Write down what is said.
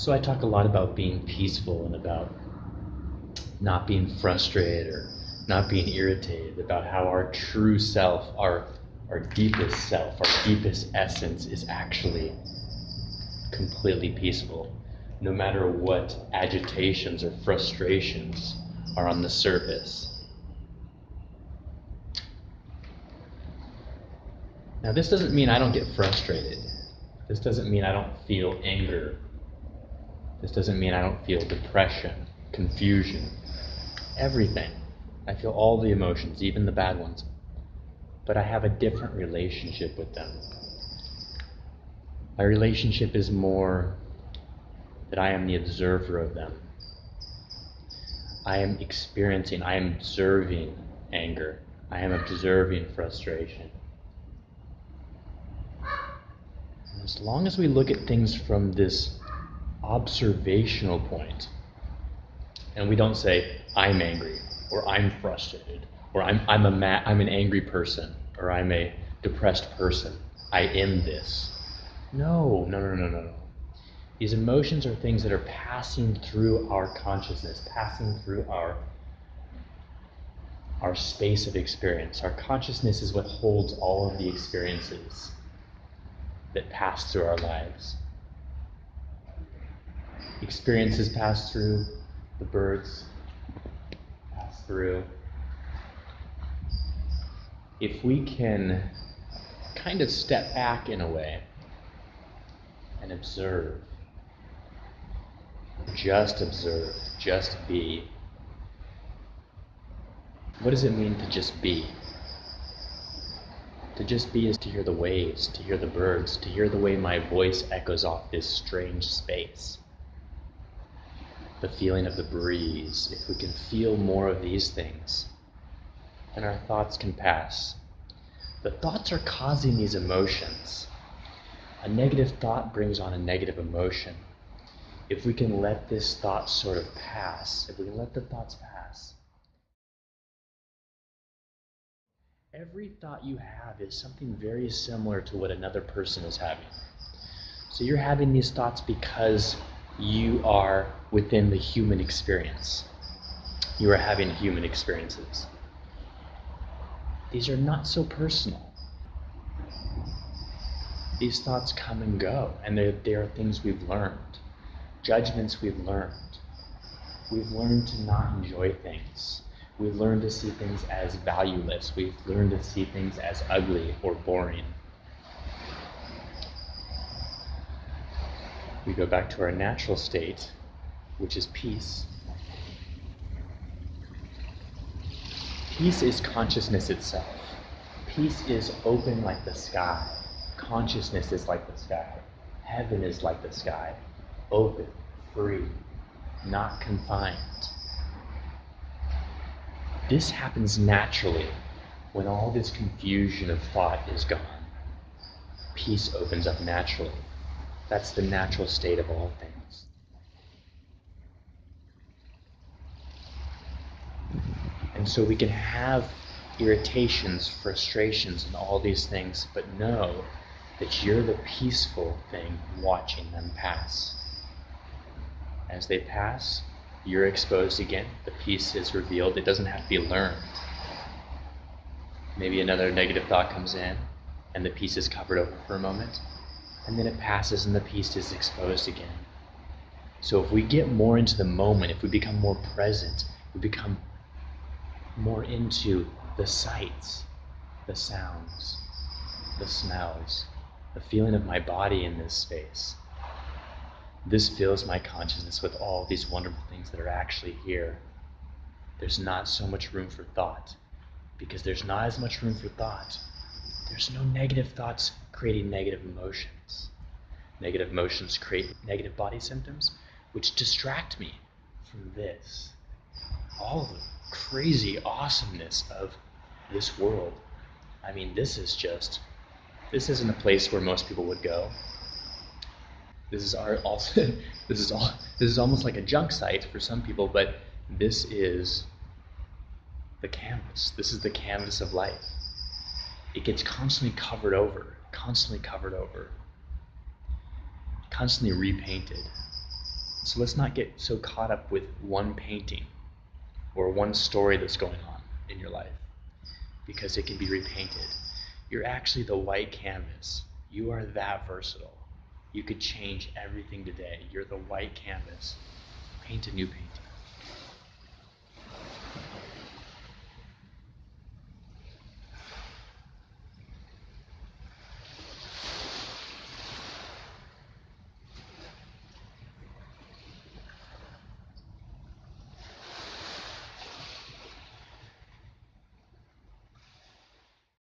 So I talk a lot about being peaceful and about not being frustrated or not being irritated, about how our true self, our deepest self, our deepest essence is actually completely peaceful, no matter what agitations or frustrations are on the surface. Now, this doesn't mean I don't get frustrated. This doesn't mean I don't feel anger. This doesn't mean I don't feel depression, confusion, everything. I feel all the emotions, even the bad ones. But I have a different relationship with them. My relationship is more that I am the observer of them. I am observing anger. I am observing frustration. And as long as we look at things from this observational point, and we don't say, I'm angry, or I'm frustrated, or I'm an angry person, or I'm a depressed person, I am this. No. These emotions are things that are passing through our consciousness, passing through our space of experience. Our consciousness is what holds all of the experiences that pass through our lives. Experiences pass through, the birds pass through. If we can kind of step back in a way and observe, just be. What does it mean to just be? To just be is to hear the waves, to hear the birds, to hear the way my voice echoes off this strange space. The feeling of the breeze. If we can feel more of these things, then our thoughts can pass. The thoughts are causing these emotions. A negative thought brings on a negative emotion. If we can let this thought sort of pass, if we can let the thoughts pass, every thought you have is something very similar to what another person is having. So you're having these thoughts because you are within the human experience. You are having human experiences. These are not so personal. These thoughts come and go, and they are things we've learned. Judgments we've learned. We've learned to not enjoy things. We've learned to see things as valueless. We've learned to see things as ugly or boring. We go back to our natural state, which is peace. Peace is consciousness itself. Peace is open like the sky. Consciousness is like the sky. Heaven is like the sky. Open, free, not confined. This happens naturally when all this confusion of thought is gone. Peace opens up naturally. That's the natural state of all things. And so we can have irritations, frustrations, and all these things, but know that you're the peaceful thing watching them pass. As they pass, you're exposed again. The peace is revealed. It doesn't have to be learned. Maybe another negative thought comes in, and the peace is covered over for a moment, and then it passes and the peace is exposed again. So if we get more into the moment, if we become more present, we become more into the sights, the sounds, the smells, the feeling of my body in this space. This fills my consciousness with all these wonderful things that are actually here. There's not so much room for thought. Because there's not as much room for thought, there's no negative thoughts creating negative emotions. Negative emotions create negative body symptoms, which distract me from this. All the crazy awesomeness of this world. I mean, this isn't a place where most people would go. This is almost like a junk site for some people, but this is the canvas. This is the canvas of life. It gets constantly covered over, constantly repainted. So let's not get so caught up with one painting or one story that's going on in your life, because it can be repainted. You're actually the white canvas. You are that versatile. You could change everything today. You're the white canvas. Paint a new painting.